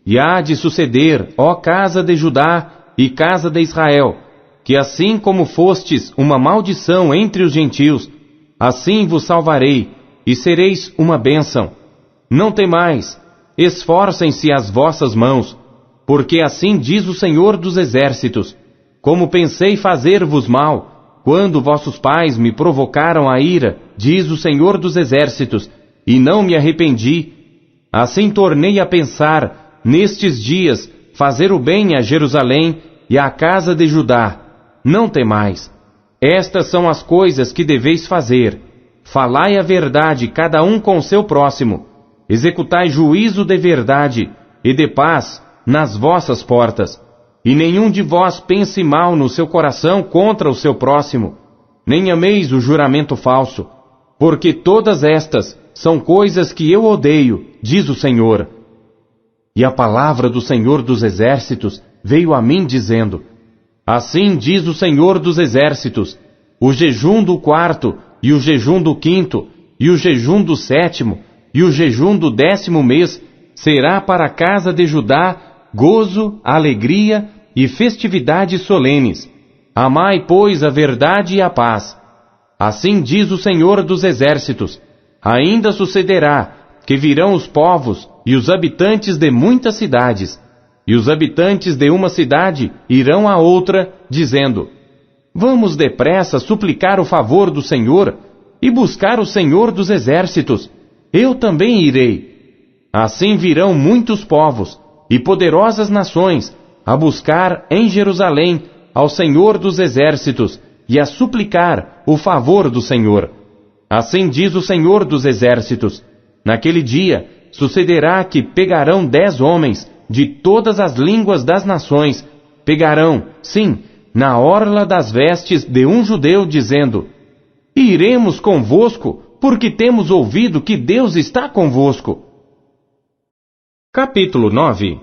E há de suceder, ó casa de Judá e casa de Israel, que assim como fostes uma maldição entre os gentios, assim vos salvarei, e sereis uma bênção. Não temais, esforcem-se as vossas mãos, porque assim diz o Senhor dos Exércitos: como pensei fazer-vos mal, quando vossos pais me provocaram a ira, diz o Senhor dos Exércitos, e não me arrependi, assim tornei a pensar, nestes dias, fazer o bem a Jerusalém e à casa de Judá. Não temais. Estas são as coisas que deveis fazer. Falai a verdade cada um com o seu próximo. Executai juízo de verdade e de paz nas vossas portas. E nenhum de vós pense mal no seu coração contra o seu próximo. Nem ameis o juramento falso, porque todas estas são coisas que eu odeio, diz o Senhor. E a palavra do Senhor dos Exércitos veio a mim dizendo: assim diz o Senhor dos Exércitos: o jejum do 4º, e o jejum do 5º, e o jejum do 7º, e o jejum do 10º mês será para a casa de Judá gozo, alegria e festividades solenes. Amai, pois, a verdade e a paz. Assim diz o Senhor dos Exércitos: ainda sucederá que virão os povos e os habitantes de muitas cidades, e os habitantes de uma cidade irão a outra, dizendo: vamos depressa suplicar o favor do Senhor e buscar o Senhor dos Exércitos. Eu também irei. Assim virão muitos povos e poderosas nações a buscar em Jerusalém ao Senhor dos Exércitos e a suplicar o favor do Senhor. Assim diz o Senhor dos Exércitos: naquele dia sucederá que pegarão 10 homens de todas as línguas das nações, pegarão, sim, na orla das vestes de um judeu, dizendo: iremos convosco, porque temos ouvido que Deus está convosco. Capítulo 9.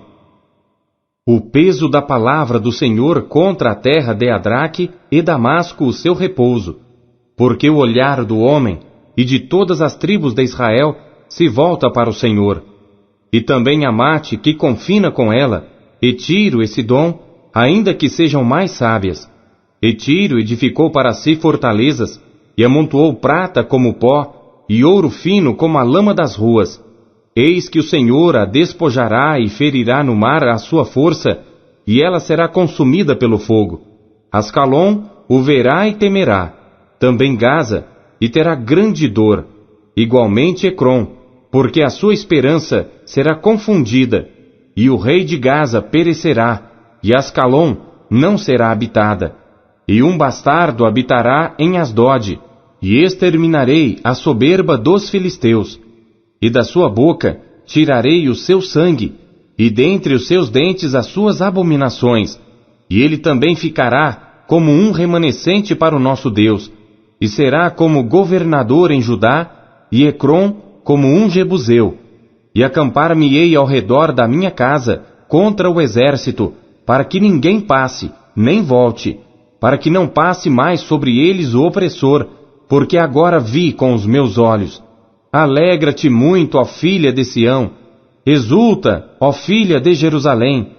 O peso da palavra do Senhor contra a terra de Adraque e Damasco o seu repouso, porque o olhar do homem e de todas as tribos de Israel se volta para o Senhor. E também Amate, que confina com ela, e Tiro e Sidom, ainda que sejam mais sábias. E Tiro edificou para si fortalezas, e amontoou prata como pó, e ouro fino como a lama das ruas. Eis que o Senhor a despojará e ferirá no mar a sua força, e ela será consumida pelo fogo. Ascalon o verá e temerá, também Gaza, e terá grande dor, igualmente Ecrom, porque a sua esperança será confundida, e o rei de Gaza perecerá, e Ascalon não será habitada. E um bastardo habitará em Asdod, e exterminarei a soberba dos filisteus. E da sua boca tirarei o seu sangue, e dentre os seus dentes as suas abominações. E ele também ficará como um remanescente para o nosso Deus, e será como governador em Judá, e Ecrom como um jebuseu. E acampar-me-ei ao redor da minha casa contra o exército, para que ninguém passe, nem volte, para que não passe mais sobre eles o opressor, porque agora vi com os meus olhos. Alegra-te muito, ó filha de Sião, exulta, ó filha de Jerusalém.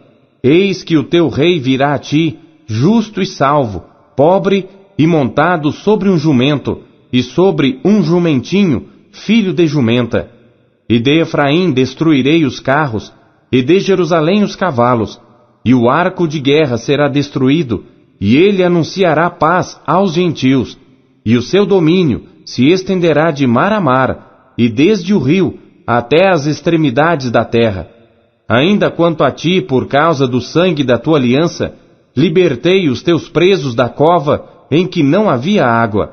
Eis que o teu rei virá a ti, justo e salvo, pobre e montado sobre um jumento, e sobre um jumentinho, filho de jumenta. E de Efraim destruirei os carros, e de Jerusalém os cavalos, e o arco de guerra será destruído, e ele anunciará paz aos gentios, e o seu domínio se estenderá de mar a mar, e desde o rio até as extremidades da terra. Ainda quanto a ti, por causa do sangue da tua aliança, libertei os teus presos da cova em que não havia água.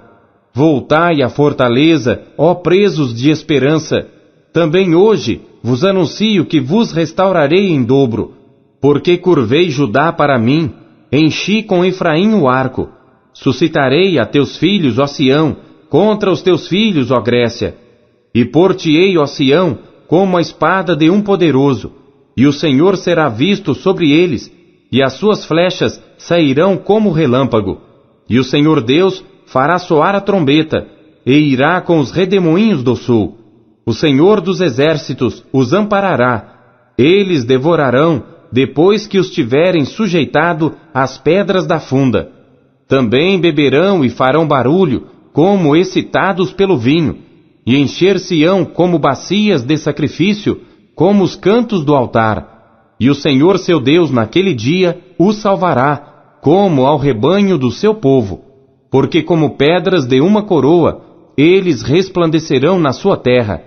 Voltai à fortaleza, ó presos de esperança. Também hoje vos anuncio que vos restaurarei em dobro, porque curvei Judá para mim, enchi com Efraim o arco. Suscitarei a teus filhos, ó Sião, contra os teus filhos, ó Grécia. E por-te-ei, ó Sião, como a espada de um poderoso, e o Senhor será visto sobre eles, e as suas flechas sairão como relâmpago. E o Senhor Deus fará soar a trombeta, e irá com os redemoinhos do sul. O Senhor dos Exércitos os amparará, eles devorarão, depois que os tiverem sujeitado às pedras da funda. Também beberão e farão barulho, como excitados pelo vinho, e encher-se-ão como bacias de sacrifício, como os cantos do altar. E o Senhor seu Deus naquele dia os salvará, como ao rebanho do seu povo. Porque como pedras de uma coroa, eles resplandecerão na sua terra.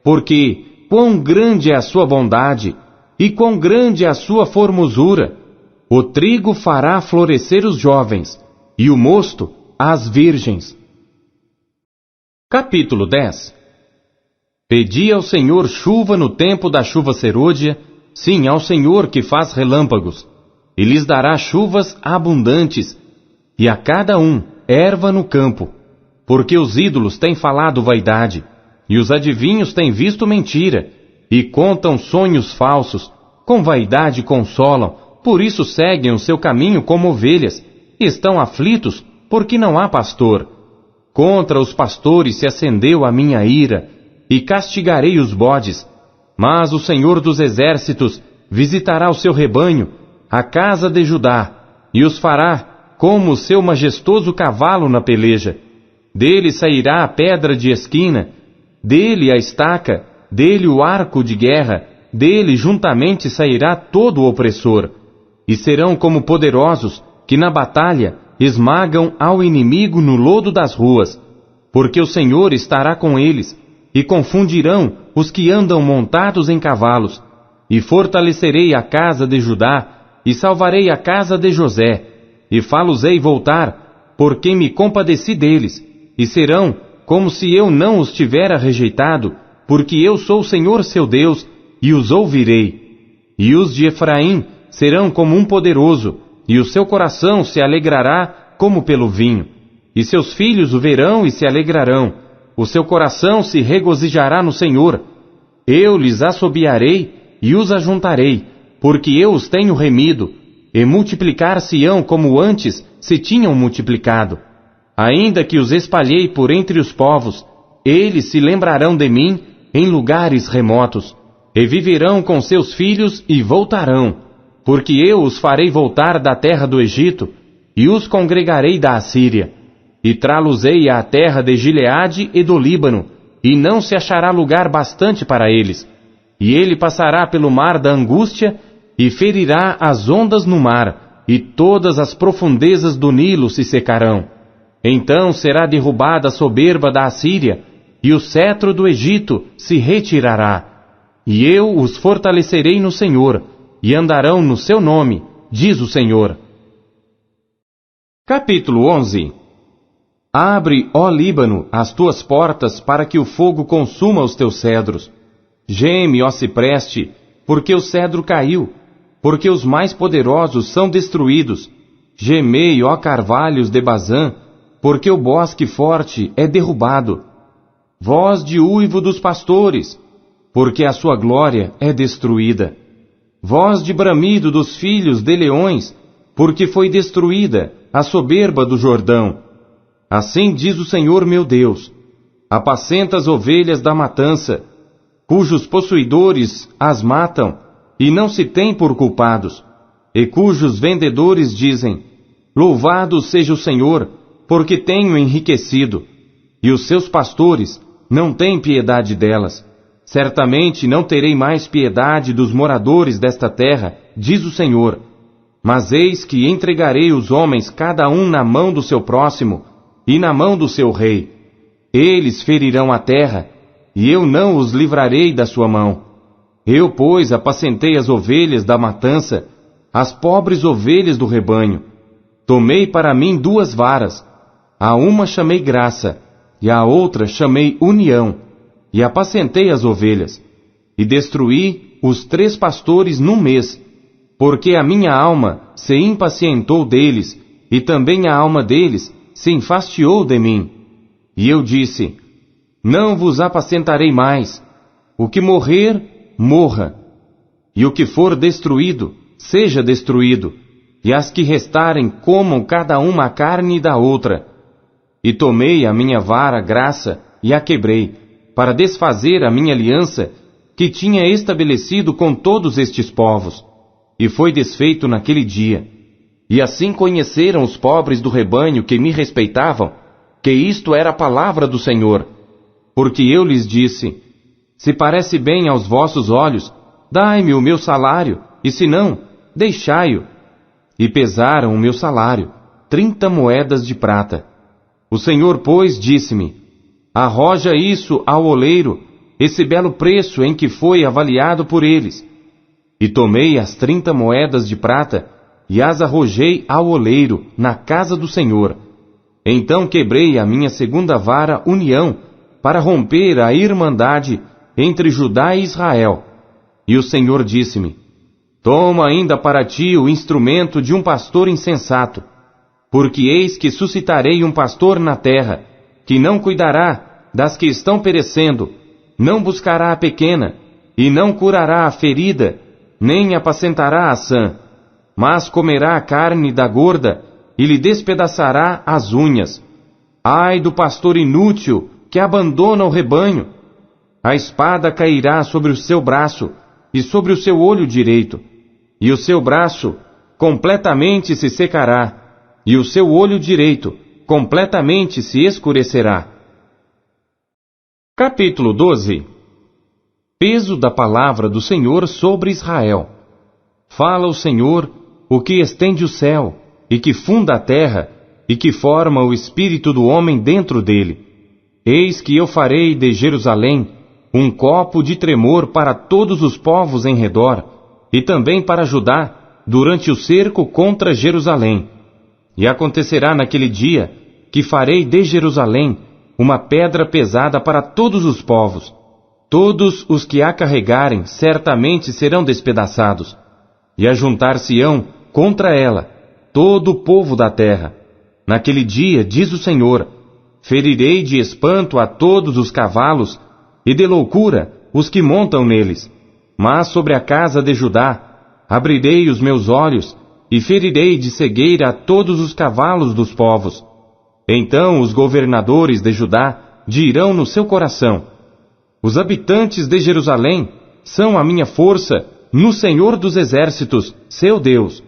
Porque quão grande é a sua bondade, e quão grande é a sua formosura! O trigo fará florescer os jovens, e o mosto as virgens. Capítulo 10. Pedi ao Senhor chuva no tempo da chuva serôdia, sim, ao Senhor que faz relâmpagos, e lhes dará chuvas abundantes, e a cada um erva no campo, porque os ídolos têm falado vaidade, e os adivinhos têm visto mentira, e contam sonhos falsos, com vaidade consolam, por isso seguem o seu caminho como ovelhas, e estão aflitos, porque não há pastor. Contra os pastores se acendeu a minha ira, e castigarei os bodes. Mas o Senhor dos exércitos visitará o seu rebanho, a casa de Judá, e os fará como o seu majestoso cavalo na peleja. Dele sairá a pedra de esquina, dele a estaca, dele o arco de guerra, dele juntamente sairá todo o opressor. E serão como poderosos, que na batalha esmagam ao inimigo no lodo das ruas, porque o Senhor estará com eles, e confundirão os que andam montados em cavalos, e fortalecerei a casa de Judá, e salvarei a casa de José, e fá-los-ei voltar, porque me compadeci deles, e serão como se eu não os tivera rejeitado, porque eu sou o Senhor seu Deus, e os ouvirei. E os de Efraim serão como um poderoso, e o seu coração se alegrará como pelo vinho. E seus filhos o verão e se alegrarão. O seu coração se regozijará no Senhor. Eu lhes assobiarei e os ajuntarei, porque eu os tenho remido, e multiplicar-se-ão como antes se tinham multiplicado. Ainda que os espalhei por entre os povos, eles se lembrarão de mim em lugares remotos, e viverão com seus filhos e voltarão. Porque eu os farei voltar da terra do Egito, e os congregarei da Assíria, e trá-los-ei à terra de Gileade e do Líbano, e não se achará lugar bastante para eles. E ele passará pelo mar da angústia, e ferirá as ondas no mar, e todas as profundezas do Nilo se secarão. Então será derrubada a soberba da Assíria, e o cetro do Egito se retirará. E eu os fortalecerei no Senhor, e andarão no seu nome, diz o Senhor. Capítulo 11. Abre, ó Líbano, as tuas portas para que o fogo consuma os teus cedros. Geme, ó cipreste, porque o cedro caiu, porque os mais poderosos são destruídos. Gemei, ó carvalhos de Bazã, porque o bosque forte é derrubado. Voz de uivo dos pastores, porque a sua glória é destruída. Voz de bramido dos filhos de leões, porque foi destruída a soberba do Jordão. Assim diz o Senhor meu Deus: apacenta as ovelhas da matança, cujos possuidores as matam, e não se têm por culpados, e cujos vendedores dizem: louvado seja o Senhor, porque tenho enriquecido, e os seus pastores não têm piedade delas. Certamente não terei mais piedade dos moradores desta terra, diz o Senhor. Mas eis que entregarei os homens cada um na mão do seu próximo e na mão do seu rei. Eles ferirão a terra, e eu não os livrarei da sua mão. Eu, pois, apacentei as ovelhas da matança, as pobres ovelhas do rebanho. Tomei para mim 2 varas, a uma chamei graça, e a outra chamei união. E apacentei as ovelhas, e destruí os 3 pastores num mês, porque a minha alma se impacientou deles, e também a alma deles se enfastiou de mim. E eu disse: não vos apacentarei mais. O que morrer, morra. E o que for destruído, seja destruído. E as que restarem comam cada uma a carne da outra. E tomei a minha vara graça e a quebrei, para desfazer a minha aliança, que tinha estabelecido com todos estes povos, e foi desfeito naquele dia. E assim conheceram os pobres do rebanho que me respeitavam, que isto era a palavra do Senhor. Porque eu lhes disse: se parece bem aos vossos olhos, dai-me o meu salário, e se não, deixai-o. E pesaram o meu salário, 30 moedas de prata. O Senhor, pois, disse-me: arroja isso ao oleiro, esse belo preço em que foi avaliado por eles. E tomei as 30 moedas de prata, e as arrojei ao oleiro, na casa do Senhor. Então quebrei a minha segunda vara união, para romper a irmandade entre Judá e Israel. E o Senhor disse-me: toma ainda para ti o instrumento de um pastor insensato, porque eis que suscitarei um pastor na terra, que não cuidará das que estão perecendo, não buscará a pequena, e não curará a ferida, nem apacentará a sã, mas comerá a carne da gorda, e lhe despedaçará as unhas. Ai do pastor inútil, que abandona o rebanho! A espada cairá sobre o seu braço, e sobre o seu olho direito, e o seu braço completamente se secará, e o seu olho direito completamente se escurecerá. Capítulo 12. Peso da palavra do Senhor sobre Israel. Fala o Senhor, o que estende o céu, e que funda a terra, e que forma o espírito do homem dentro dele. Eis que eu farei de Jerusalém um copo de tremor para todos os povos em redor, e também para Judá, durante o cerco contra Jerusalém. E acontecerá naquele dia que farei de Jerusalém uma pedra pesada para todos os povos. Todos os que a carregarem certamente serão despedaçados, e ajuntar-se-ão contra ela todo o povo da terra. Naquele dia, diz o Senhor, ferirei de espanto a todos os cavalos, e de loucura os que montam neles. Mas sobre a casa de Judá abrirei os meus olhos, e ferirei de cegueira a todos os cavalos dos povos. Então os governadores de Judá dirão no seu coração: os habitantes de Jerusalém são a minha força no Senhor dos Exércitos, seu Deus.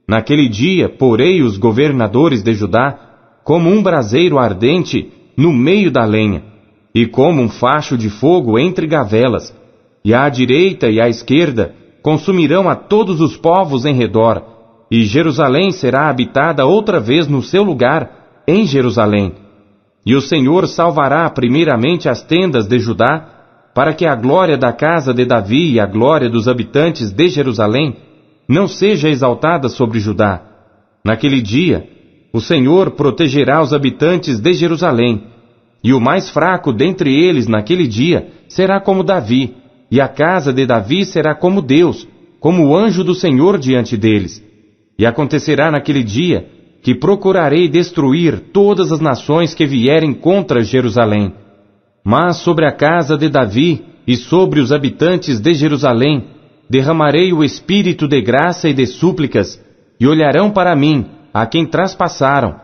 Naquele dia porei os governadores de Judá como um braseiro ardente no meio da lenha, e como um facho de fogo entre gavelas, e à direita e à esquerda consumirão a todos os povos em redor, e Jerusalém será habitada outra vez no seu lugar, em Jerusalém. E o Senhor salvará primeiramente as tendas de Judá, para que a glória da casa de Davi e a glória dos habitantes de Jerusalém não seja exaltada sobre Judá. Naquele dia, o Senhor protegerá os habitantes de Jerusalém, e o mais fraco dentre eles naquele dia será como Davi, e a casa de Davi será como Deus, como o anjo do Senhor diante deles. E acontecerá naquele dia que procurarei destruir todas as nações que vierem contra Jerusalém. Mas sobre a casa de Davi e sobre os habitantes de Jerusalém derramarei o espírito de graça e de súplicas, e olharão para mim, a quem traspassaram,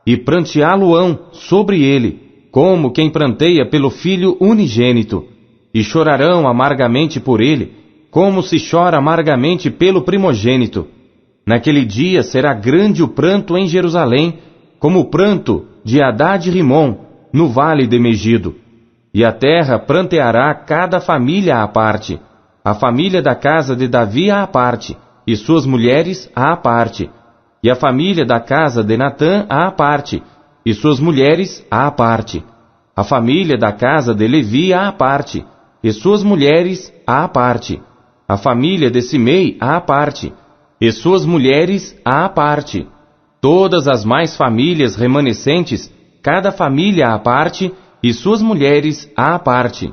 e pranteá-lo-ão sobre ele, como quem pranteia pelo filho unigênito, e chorarão amargamente por ele, como se chora amargamente pelo primogênito. Naquele dia será grande o pranto em Jerusalém, como o pranto de Hadad-Rimom, no vale de Megido. E a terra pranteará cada família à parte, a família da casa de Davi à parte, e suas mulheres à parte, e a família da casa de Natã à parte, e suas mulheres à parte, a família da casa de Levi à parte, e suas mulheres à parte, a família de Simei à parte, e suas mulheres à parte, todas as mais famílias remanescentes, cada família à parte, e suas mulheres à parte.